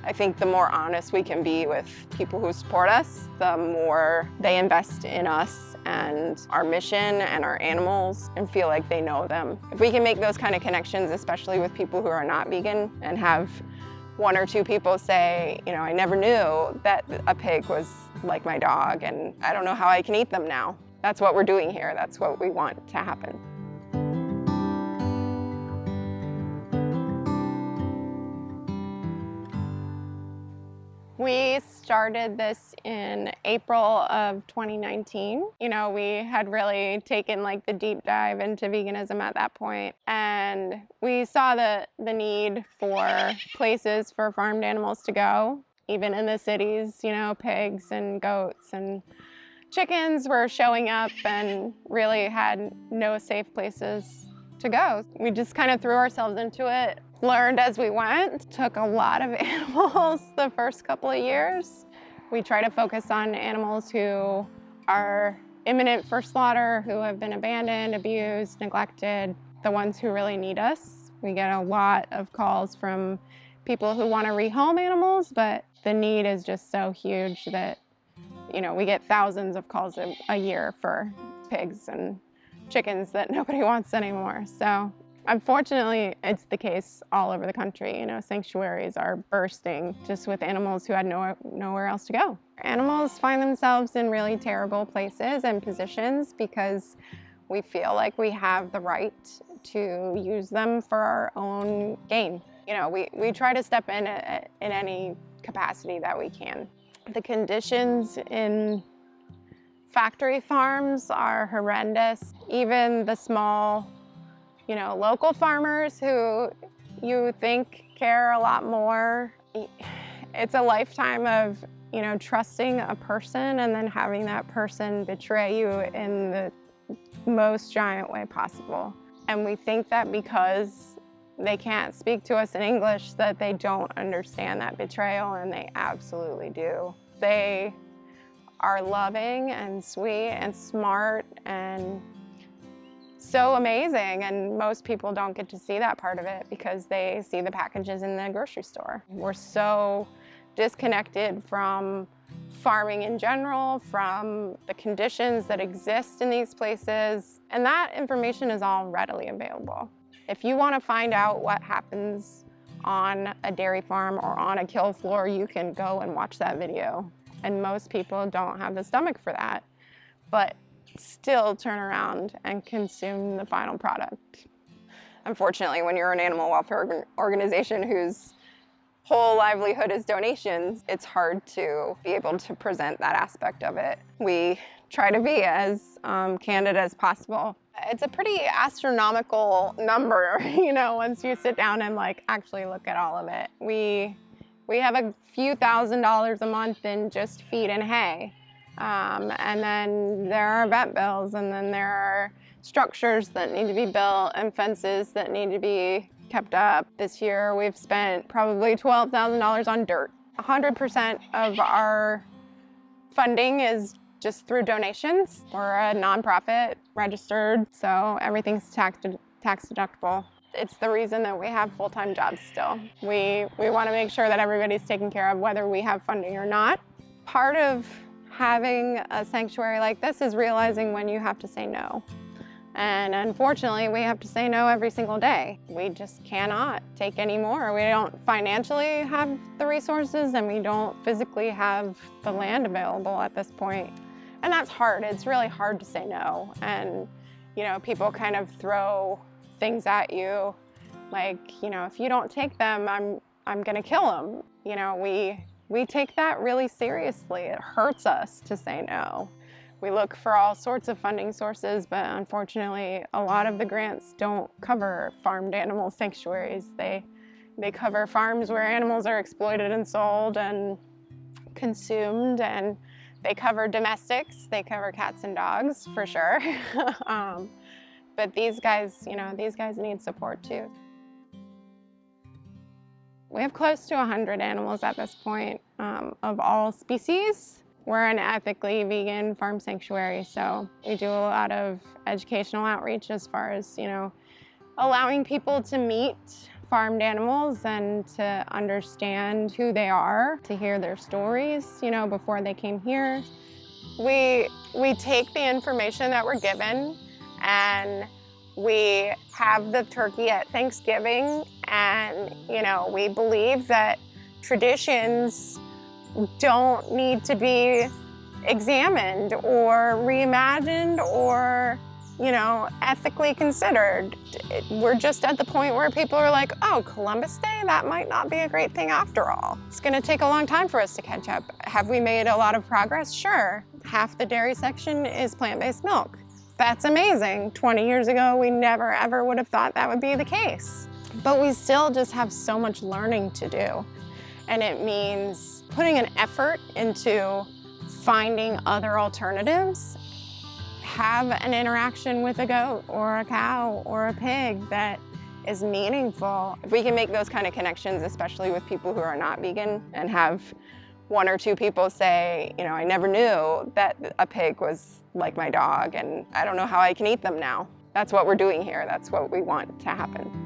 I think the more honest we can be with people who support us, the more they invest in us and our mission and our animals and feel like they know them. If we can make those kind of connections, especially with people who are not vegan, and have one or two people say, you know, I never knew that a pig was like my dog and I don't know how I can eat them now. That's what we're doing here. That's what we want to happen. We started this in April of 2019. You know, we had really taken like the deep dive into veganism at that point, and we saw the need for places for farmed animals to go. Even in the cities, you know, pigs and goats and chickens were showing up and really had no safe places to go. We just kind of threw ourselves into it, learned as we went, took a lot of animals the first couple of years. We try to focus on animals who are imminent for slaughter, who have been abandoned, abused, neglected, the ones who really need us. We get a lot of calls from people who want to rehome animals, but the need is just so huge that, you know, we get thousands of calls a year for pigs and chickens that nobody wants anymore. So unfortunately, it's the case all over the country. You know, sanctuaries are bursting just with animals who had nowhere else to go. Animals find themselves in really terrible places and positions because we feel like we have the right to use them for our own gain. You know, we try to step in any capacity that we can. The conditions in factory farms are horrendous. Even the small, you know, local farmers who you think care a lot more. It's a lifetime of, you know, trusting a person and then having that person betray you in the most giant way possible. And we think that because they can't speak to us in English that they don't understand that betrayal, and they absolutely do. They are loving and sweet and smart and so amazing, and most people don't get to see that part of it because they see the packages in the grocery store. We're so disconnected from farming in general, from the conditions that exist in these places, and that information is all readily available. If you want to find out what happens on a dairy farm or on a kill floor, you can go and watch that video. And most people don't have the stomach for that, but still turn around and consume the final product. Unfortunately, when you're an animal welfare organization whose whole livelihood is donations, it's hard to be able to present that aspect of it. We try to be as candid as possible. It's a pretty astronomical number, you know, once you sit down and like actually look at all of it. We have a few $1,000s a month in just feed and hay. And then there are vet bills, and then there are structures that need to be built and fences that need to be kept up. This year we've spent probably $12,000 on dirt. 100% of our funding is just through donations. We're a nonprofit registered, so everything's tax deductible. It's the reason that we have full-time jobs still. We want to make sure that everybody's taken care of whether we have funding or not. Part of having a sanctuary like this is realizing when you have to say no. And unfortunately, we have to say no every single day. We just cannot take any more. We don't financially have the resources, and we don't physically have the land available at this point. And that's hard. It's really hard to say no. And, you know, people kind of throw things at you like, you know, if you don't take them, I'm gonna kill them. You know, we take that really seriously. It hurts us to say no. We look for all sorts of funding sources, but unfortunately, a lot of the grants don't cover farmed animal sanctuaries. They cover farms where animals are exploited and sold and consumed, and they cover domestics. They cover cats and dogs for sure. But these guys, you know, these guys need support too. We have close to 100 animals at this point of all species. We're an ethically vegan farm sanctuary, so we do a lot of educational outreach as far as, you know, allowing people to meet farmed animals and to understand who they are, to hear their stories, before they came here. We take the information that we're given, and we have the turkey at Thanksgiving, and we believe that traditions don't need to be examined or reimagined or ethically considered. We're just at the point where people are like, oh, Columbus Day, that might not be a great thing after all. It's gonna take a long time for us to catch up. Have we made a lot of progress? Sure. Half the dairy section is plant-based milk. That's amazing. 20 years ago, we never ever would have thought that would be the case. But we still just have so much learning to do. And it means putting an effort into finding other alternatives. Have an interaction with a goat or a cow or a pig that is meaningful. If we can make those kind of connections, especially with people who are not vegan, and have one or two people say, I never knew that a pig was like my dog, and I don't know how I can eat them now. That's what we're doing here. That's what we want to happen.